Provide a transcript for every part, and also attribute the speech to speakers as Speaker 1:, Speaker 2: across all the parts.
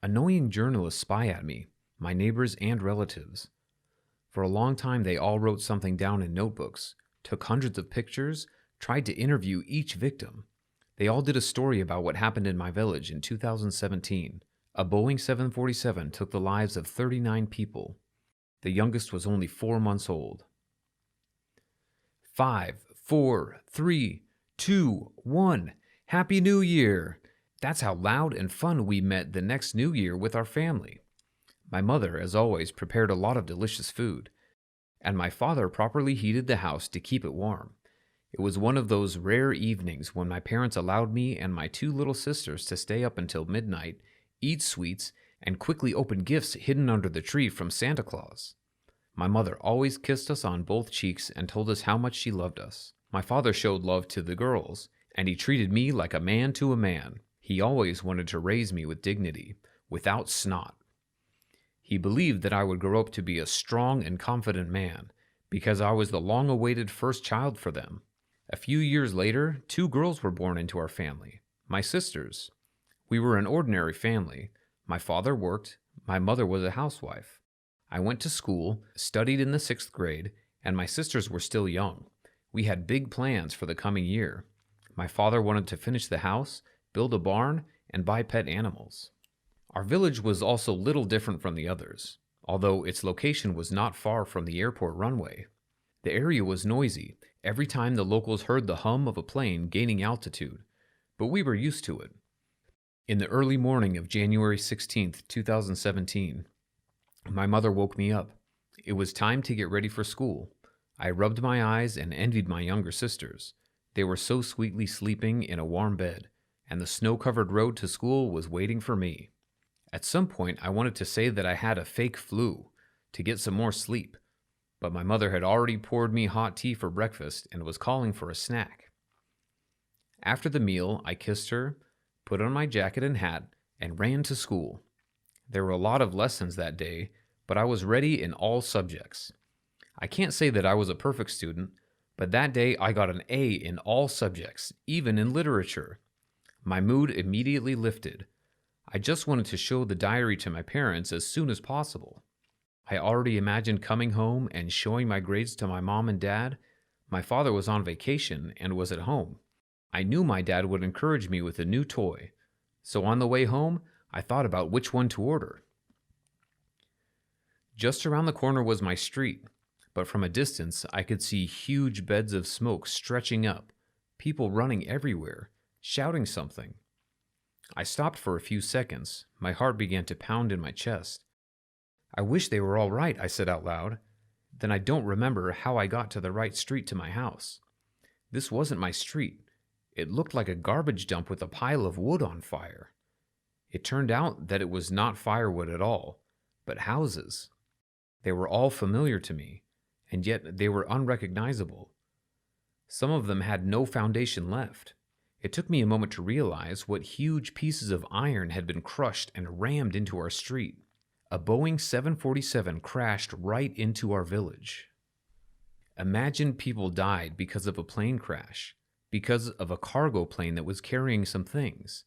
Speaker 1: Annoying journalists spy at me, my neighbors and relatives. For a long time, they all wrote something down in notebooks, took hundreds of pictures, tried to interview each victim. They all did a story about what happened in my village in 2017. A Boeing 747 took the lives of 39 people. The youngest was only 4 months old. 5, 4, 3, 2, 1. Happy New Year! That's how loud and fun we met the next New Year with our family. My mother, as always, prepared a lot of delicious food, and my father properly heated the house to keep it warm. It was one of those rare evenings when my parents allowed me and my 2 little sisters to stay up until midnight, eat sweets, and quickly open gifts hidden under the tree from Santa Claus. My mother always kissed us on both cheeks and told us how much she loved us. My father showed love to the girls, and he treated me like a man to a man. He always wanted to raise me with dignity, without snot. He believed that I would grow up to be a strong and confident man, because I was the long-awaited first child for them. A few years later, 2 girls were born into our family, my sisters. We were an ordinary family. My father worked, my mother was a housewife. I went to school, studied in the 6th grade, and my sisters were still young. We had big plans for the coming year. My father wanted to finish the house, build a barn, and buy pet animals. Our village was also little different from the others, although its location was not far from the airport runway. The area was noisy every time the locals heard the hum of a plane gaining altitude, but we were used to it. In the early morning of January 16th, 2017, my mother woke me up. It was time to get ready for school. I rubbed my eyes and envied my younger sisters. They were so sweetly sleeping in a warm bed, and the snow-covered road to school was waiting for me. At some point, I wanted to say that I had a fake flu to get some more sleep, but my mother had already poured me hot tea for breakfast and was calling for a snack. After the meal, I kissed her, put on my jacket and hat, and ran to school. There were a lot of lessons that day, but I was ready in all subjects. I can't say that I was a perfect student, but that day I got an A in all subjects, even in literature. My mood immediately lifted. I just wanted to show the diary to my parents as soon as possible. I already imagined coming home and showing my grades to my mom and dad. My father was on vacation and was at home. I knew my dad would encourage me with a new toy, so on the way home, I thought about which one to order. Just around the corner was my street, but from a distance I could see huge beds of smoke stretching up, people running everywhere, shouting something. I stopped for a few seconds. My heart began to pound in my chest. I wish they were all right, I said out loud. Then I don't remember how I got to the right street to my house. This wasn't my street. It looked like a garbage dump with a pile of wood on fire. It turned out that it was not firewood at all, but houses. They were all familiar to me, and yet they were unrecognizable. Some of them had no foundation left. It took me a moment to realize what huge pieces of iron had been crushed and rammed into our street. A Boeing 747 crashed right into our village. Imagine people died because of a plane crash, because of a cargo plane that was carrying some things.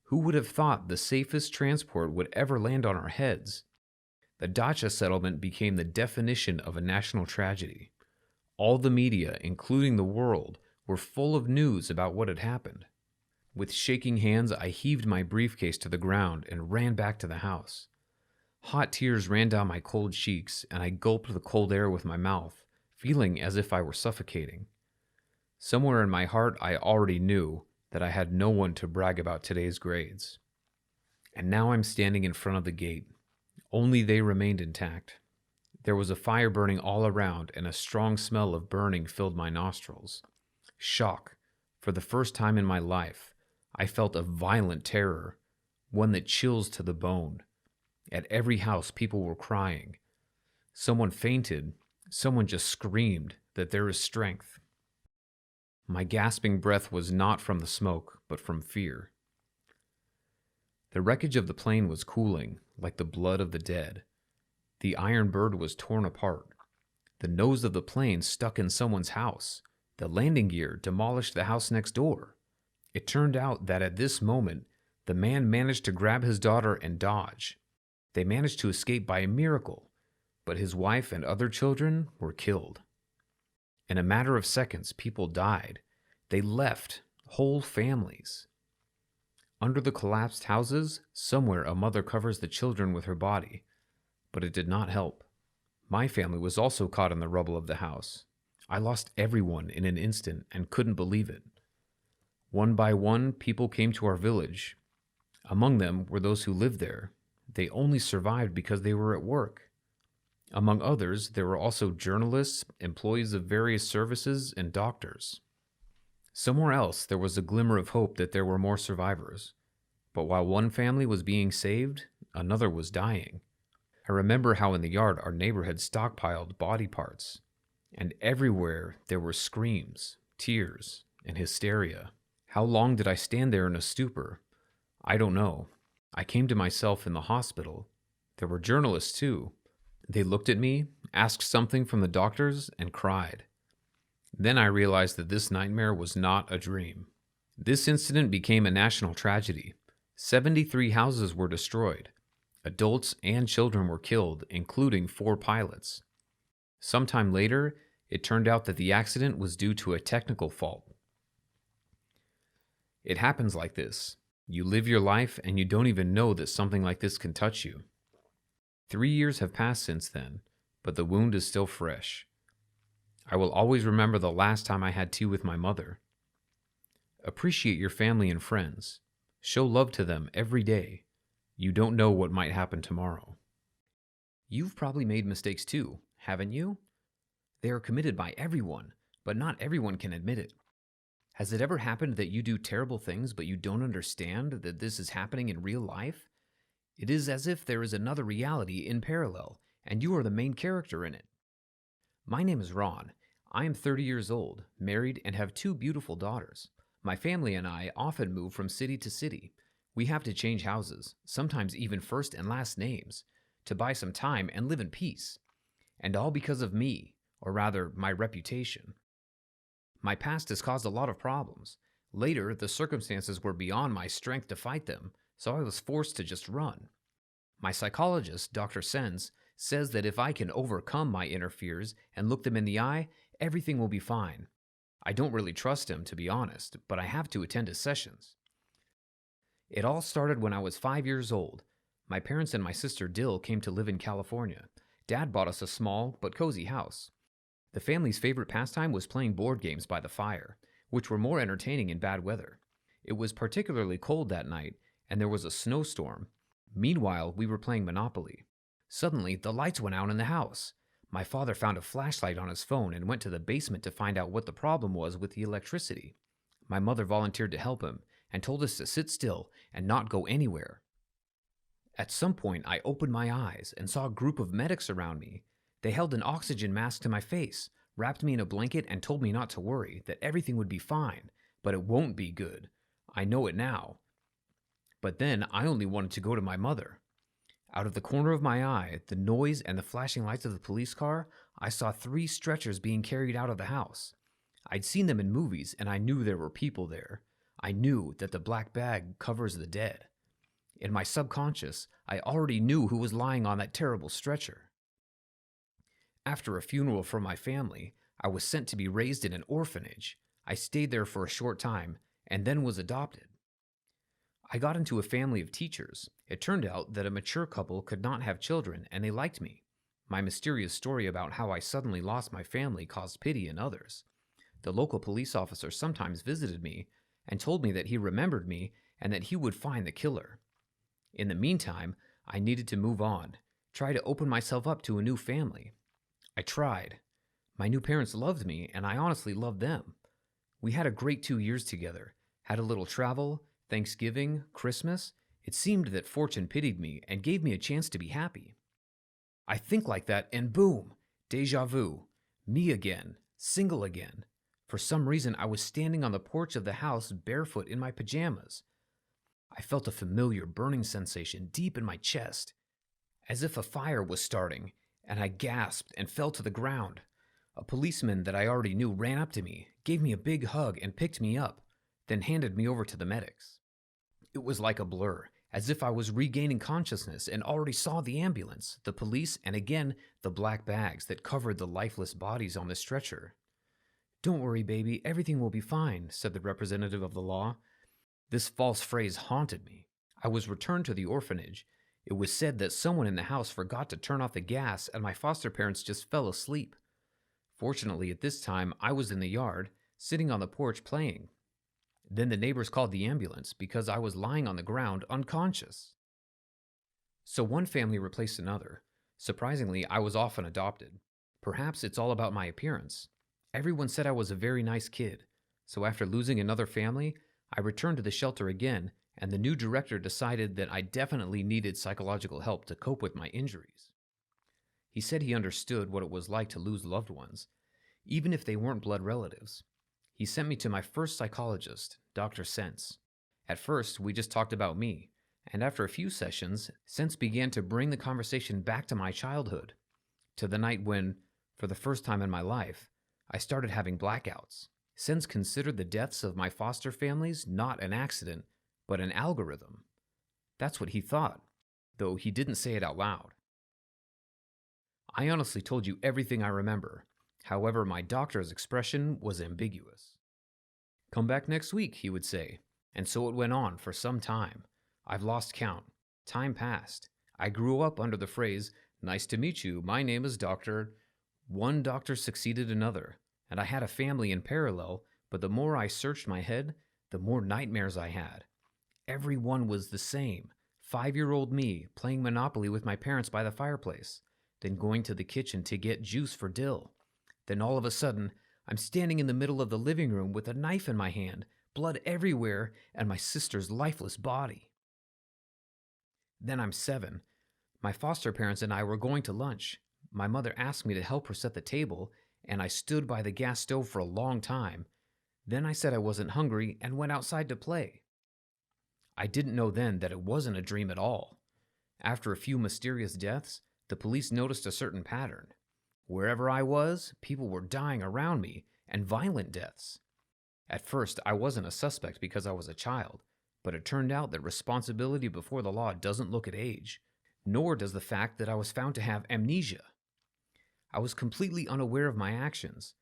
Speaker 1: Who would have thought the safest transport would ever land on our heads? The Dacha settlement became the definition of a national tragedy. All the media, including the world, were full of news about what had happened. With shaking hands, I heaved my briefcase to the ground and ran back to the house. Hot tears ran down my cold cheeks, and I gulped the cold air with my mouth, feeling as if I were suffocating. Somewhere in my heart, I already knew that I had no one to brag about today's grades. And now I'm standing in front of the gate. Only they remained intact. There was a fire burning all around, and a strong smell of burning filled my nostrils. Shock. For the first time in my life, I felt a violent terror, one that chills to the bone. At every house, people were crying. Someone fainted. Someone just screamed that there is strength. My gasping breath was not from the smoke, but from fear. The wreckage of the plane was cooling, like the blood of the dead. The iron bird was torn apart. The nose of the plane stuck in someone's house. The landing gear demolished the house next door. It turned out that at this moment, The man managed to grab his daughter and dodge. They managed to escape by a miracle, but his wife and other children were killed. In a matter of seconds, people died. They left whole families. Under the collapsed houses, somewhere a mother covers the children with her body, but it did not help. My family was also caught in the rubble of the house. I lost everyone in an instant and couldn't believe it. One by one, people came to our village. Among them were those who lived there. They only survived because they were at work. Among others, there were also journalists, employees of various services, and doctors. Somewhere else, there was a glimmer of hope that there were more survivors. But while one family was being saved, another was dying. I remember how in the yard our neighbor had stockpiled body parts, and everywhere there were screams, tears, and hysteria. How long did I stand there in a stupor? I don't know. I came to myself in the hospital. There were journalists too. They looked at me, asked something from the doctors, and cried. Then I realized that this nightmare was not a dream. This incident became a national tragedy. 73 houses were destroyed. Adults and children were killed, including 4 pilots. Sometime later, it turned out that the accident was due to a technical fault. It happens like this. You live your life and you don't even know that something like this can touch you. 3 years have passed since then, but the wound is still fresh. I will always remember the last time I had tea with my mother. Appreciate your family and friends. Show love to them every day. You don't know what might happen tomorrow. You've probably made mistakes too, haven't you? They are committed by everyone, but not everyone can admit it. Has it ever happened that you do terrible things but you don't understand that this is happening in real life? It is as if there is another reality in parallel, and you are the main character in it. My name is Ron. I am 30 years old, married, and have 2 beautiful daughters. My family and I often move from city to city. We have to change houses, sometimes even first and last names, to buy some time and live in peace. And all because of me, or rather, my reputation. My past has caused a lot of problems. Later, the circumstances were beyond my strength to fight them, so I was forced to just run. My psychologist, Dr. Sens, says that if I can overcome my inner fears and look them in the eye, everything will be fine. I don't really trust him, to be honest, but I have to attend his sessions. It all started when I was 5 years old. My parents and my sister Dill came to live in California. Dad bought us a small but cozy house. The family's favorite pastime was playing board games by the fire, which were more entertaining in bad weather. It was particularly cold that night, and there was a snowstorm. Meanwhile, we were playing Monopoly. Suddenly, the lights went out in the house. My father found a flashlight on his phone and went to the basement to find out what the problem was with the electricity. My mother volunteered to help him and told us to sit still and not go anywhere. At some point, I opened my eyes and saw a group of medics around me. They held an oxygen mask to my face, wrapped me in a blanket, and told me not to worry, that everything would be fine, but it won't be good. I know it now. But then I only wanted to go to my mother. Out of the corner of my eye, the noise and the flashing lights of the police car, I saw 3 stretchers being carried out of the house. I'd seen them in movies, and I knew there were people there. I knew that the black bag covers the dead. In my subconscious, I already knew who was lying on that terrible stretcher. After a funeral for my family, I was sent to be raised in an orphanage. I stayed there for a short time, and then was adopted. I got into a family of teachers. It turned out that a mature couple could not have children, and they liked me. My mysterious story about how I suddenly lost my family caused pity in others. The local police officer sometimes visited me and told me that he remembered me and that he would find the killer. In the meantime, I needed to move on, try to open myself up to a new family. I tried. My new parents loved me, and I honestly loved them. We had a great 2 years together, had a little travel, Thanksgiving, Christmas. It seemed that fortune pitied me and gave me a chance to be happy. I think like that, and boom, déjà vu. Me again, single again. For some reason, I was standing on the porch of the house barefoot in my pajamas. I felt a familiar burning sensation deep in my chest, as if a fire was starting, and I gasped and fell to the ground. A policeman that I already knew ran up to me, gave me a big hug, and picked me up, then handed me over to the medics. It was like a blur, as if I was regaining consciousness and already saw the ambulance, the police, and again, the black bags that covered the lifeless bodies on the stretcher. "Don't worry, baby, everything will be fine," said the representative of the law. This false phrase haunted me. I was returned to the orphanage. It was said that someone in the house forgot to turn off the gas and my foster parents just fell asleep. Fortunately, at this time, I was in the yard, sitting on the porch playing. Then the neighbors called the ambulance because I was lying on the ground unconscious. So one family replaced another. Surprisingly, I was often adopted. Perhaps it's all about my appearance. Everyone said I was a very nice kid. So after losing another family, I returned to the shelter again, and the new director decided that I definitely needed psychological help to cope with my injuries. He said he understood what it was like to lose loved ones, even if they weren't blood relatives. He sent me to my first psychologist, Dr. Sense. At first, we just talked about me, and after a few sessions, Sense began to bring the conversation back to my childhood, to the night when, for the first time in my life, I started having blackouts. Sense considered the deaths of my foster families not an accident, but an algorithm. That's what he thought, though he didn't say it out loud. I honestly told you everything I remember. However, my doctor's expression was ambiguous. "Come back next week," he would say, and so it went on for some time. I've lost count. Time passed. I grew up under the phrase, "Nice to meet you, my name is Doctor." One doctor succeeded another, and I had a family in parallel, but the more I searched my head, the more nightmares I had. Every one was the same. 5-year-old me playing Monopoly with my parents by the fireplace, then going to the kitchen to get juice for Dill. Then all of a sudden, I'm standing in the middle of the living room with a knife in my hand, blood everywhere, and my sister's lifeless body. Then I'm 7. My foster parents and I were going to lunch. My mother asked me to help her set the table, and I stood by the gas stove for a long time. Then I said I wasn't hungry and went outside to play. I didn't know then that it wasn't a dream at all. After a few mysterious deaths, the police noticed a certain pattern. Wherever I was, people were dying around me, and violent deaths. At first, I wasn't a suspect because I was a child, but it turned out that responsibility before the law doesn't look at age, nor does the fact that I was found to have amnesia. I was completely unaware of my actions.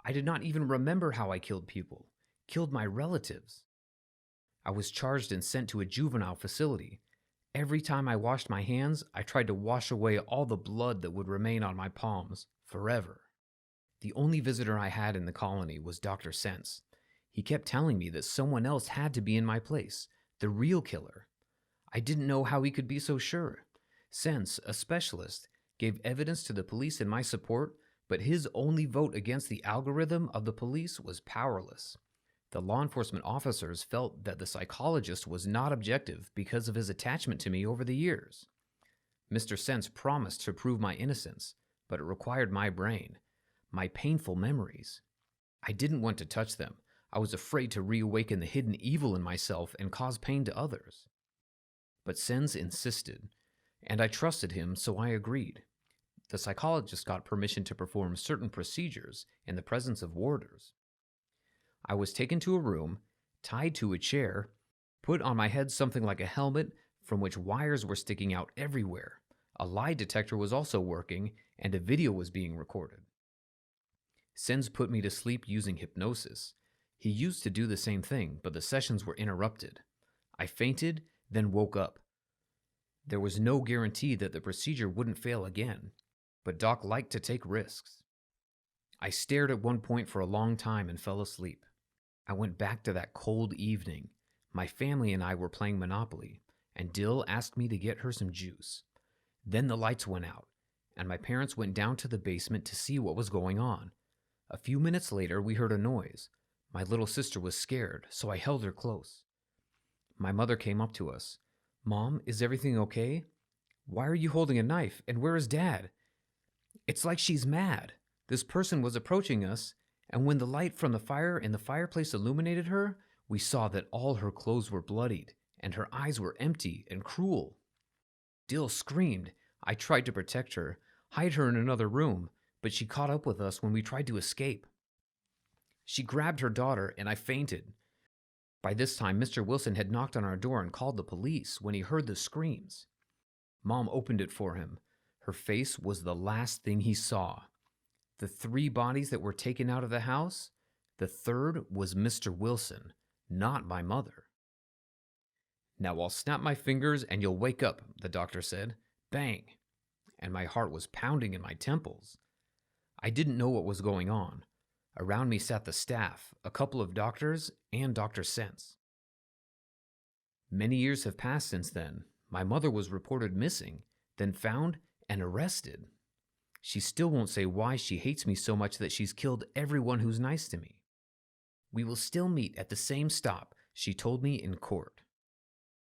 Speaker 1: I did not even remember how I killed people, killed my relatives. I was charged and sent to a juvenile facility. Every time I washed my hands, I tried to wash away all the blood that would remain on my palms forever. The only visitor I had in the colony was Dr. Sense. He kept telling me that someone else had to be in my place, the real killer. I didn't know how he could be so sure. Sense, a specialist, gave evidence to the police in my support, but his only vote against the algorithm of the police was powerless. The law enforcement officers felt that the psychologist was not objective because of his attachment to me over the years. Mr. Sense promised to prove my innocence, but it required my brain, my painful memories. I didn't want to touch them. I was afraid to reawaken the hidden evil in myself and cause pain to others. But Sense insisted, and I trusted him, so I agreed. The psychologist got permission to perform certain procedures in the presence of warders. I was taken to a room, tied to a chair, put on my head something like a helmet from which wires were sticking out everywhere. A lie detector was also working, and a video was being recorded. Sense put me to sleep using hypnosis. He used to do the same thing, but the sessions were interrupted. I fainted, then woke up. There was no guarantee that the procedure wouldn't fail again, but Doc liked to take risks. I stared at one point for a long time and fell asleep. I went back to that cold evening. My family and I were playing Monopoly, and Dill asked me to get her some juice. Then the lights went out, and my parents went down to the basement to see what was going on. A few minutes later, we heard a noise. My little sister was scared, so I held her close. My mother came up to us. "Mom, is everything okay? Why are you holding a knife, and where is Dad? It's like she's mad. This person was approaching us, and when the light from the fire in the fireplace illuminated her, we saw that all her clothes were bloodied, and her eyes were empty and cruel." Dill screamed. I tried to protect her, hide her in another room, but she caught up with us when we tried to escape. She grabbed her daughter, and I fainted. By this time, Mr. Wilson had knocked on our door and called the police when he heard the screams. Mom opened it for him. Her face was the last thing he saw. The 3 bodies that were taken out of the house, the third was Mr. Wilson, not my mother. "Now I'll snap my fingers and you'll wake up," the doctor said. Bang! And my heart was pounding in my temples. I didn't know what was going on. Around me sat the staff, a couple of doctors, and Dr. Sense. Many years have passed since then. My mother was reported missing, then found and arrested. She still won't say why she hates me so much that she's killed everyone who's nice to me. "We will still meet at the same stop," she told me in court.